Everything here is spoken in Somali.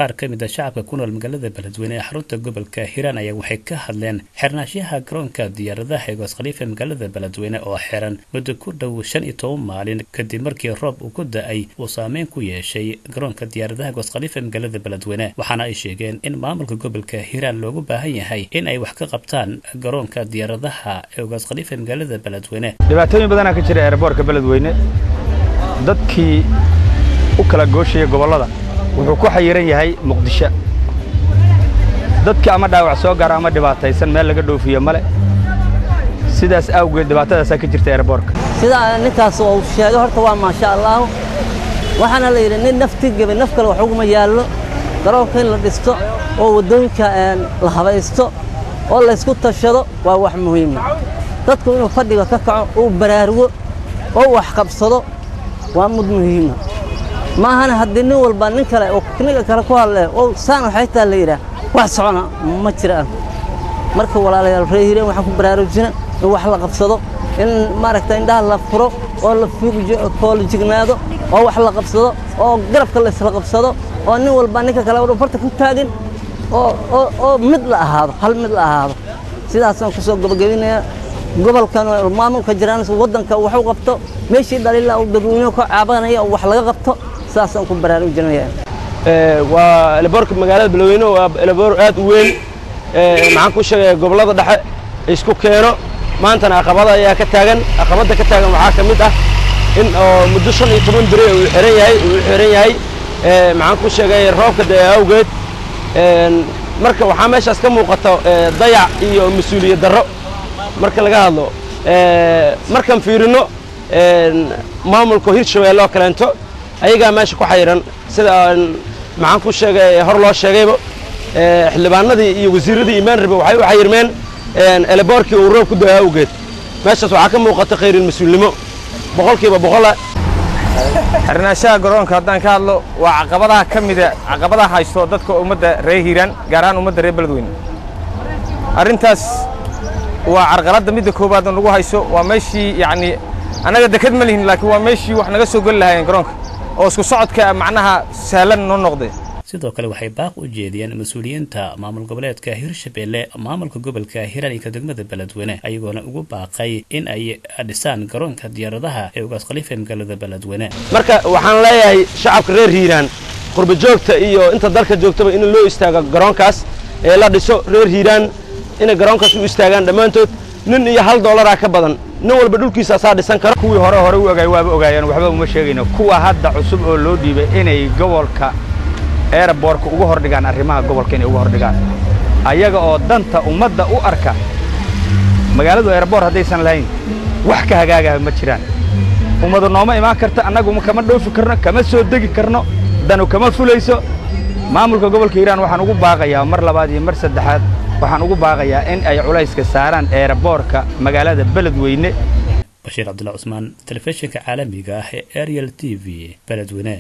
qaar ka mid ah shacabka ku nool magaalada Beledweyne ee xarunta gobolka Hiiraan ayaa waxay ka hadleen xirnaanshaha garoonka diyaaradaha ee Goos Khalifa magaalada Beledweyne oo xiran muddo ku dhow 15 maalin kadib markii roob uu ku da'ay uu saameyn ku yeeshay garoonka diyaaradaha Goos Khalifa magaalada Beledweyne waxaana ay sheegeen in maamulka gobolka Hiiraan loogu baahan yahay in ay wax ka qabtaan garoonka diyaaradaha ee Goos Khalifa magaalada Beledweyne. dhibaatooyin badan ka jira airportka Beledweyne dadkii u kala gooshay gobolada wuxuu ku xayiran yahay Muqdisho dadka ama dhaawac soo gaar ama dhibaataysan meel laga dhoofiyo male sidaas awgeed dhibaatadaas ka jirta airportka sida ninkaas oo sheegay horta waa ma sha Allah waxana la yiri nin nafti gabay naf kale wax ugu yaalo garoonka in la dhisto oo wadooyinka la habaysto oo la isku tashado waa wax muhiim ah dadku inuu fadhiga ka kaco oo baraarugo oo wax qabsado waa mid muhiim ah ما هن هديني والبنين كلا وكنيك كلا كوال أو سان حتى الليلة واحد صعنا ما ترى مركب ولا على الرهيرة وحكم برارجنا وحلا قبصده إن ماركتين ده لا فرق ولا فيك كول جناده أو حلا قبصده أو قرب كلا سلا قبصده أو إنه والبنين كلا ورفرت كتاجن أو مثل هذا هل مثل هذا سيدا سان كسر قبل جبينه قبل كانوا المامون كجيران ودن كوحو قبطه ماشي دليل أو بدوني كعبانية أو وحلا قبطه ساسن ku baraarujinaya waa laborka magaalada Beledweyne waa labor aad u weyn maxaan ku sheegay gobolada dhexe isku keeno maantana aqabada ayaa ka taagan waxa kamid ah in muddo 15 bari uu xiran yahay maxaan ku sheegay roobka awgeed marka waxa meeshaas ka muuqato dayac iyo mas'uuliyad darro marka laga hadlo markan fiirino maamulka Hirshabeelle oo kaleento ayaga meesha ku xayiran sida maxaan ku sheegay hor loo sheegayba xildhibaanadii iyo wasiiradii imaan raba waxay u xayirmeen airportkii uu roob ku da'ay awgeed meeshaas waxa ka muuqata khayrin mas'uulnimo boqolkiiba boqol xirnaanshaha garoonka haddaan ka hadlo waa caqabadaha haysto dadka ummadda reer Hiiraan gaar ahaan ummadda reer Beledweyne arrintaas waa carqaladda midda koobaad oo lagu hayso waa meeshii yacni anaga dekad ma lihin laakiin waa meeshii wax naga soo gal lahayn garoonka oo isku socodka macnaha sahlan noo noqday sidoo kale waxay baaq u jeediyeen mas'uuliyiinta maamul goboleedka Hirshabeelle maamulka gobolka Hiiraan iyo degmada Beledweyne ayagoona ugu baaqay in ay dhisaan garoonka diyaaradaha ee Goos Khalifa magaalada Beledweyne marka waxaan leeyahay shacabka reer Hiiraan qurba joogta iyo inta dalka joogtaba in loo istaago garoonkaas ee la dhiso reer Hiiraan in garoonkaas u istaagaan dhamaantood nin iyo $1 ka badan nin walba dhulkiisa asaa dhisan karo kuwii hore u ogay waaba ogaayeen waxba uma sheegayno kuwa hadda cusub oo loo dhiibay inay gobolka airportka ugu hordhigaan arrimaha gobolka inay ugu hordhigaan ayaga oo danta ummadda u arka magaaladu airport hadaysan lahayn wax ka hagaaga ma jiraan ummadu nooma imaan karta annagu kama dhoofi karno kama soo degi karno danu kama fulayso maamulka gobolka Hiiraan waxaan ugu baaqayaa mar labaad iyo mar saddexaad waxaan ugu baaqayaa in ay culayska saaraan airportka magaalada Beledweyne Bashiir Abdullah Usman telefishinka caalamiga ah ee Ariel TV Beledweyne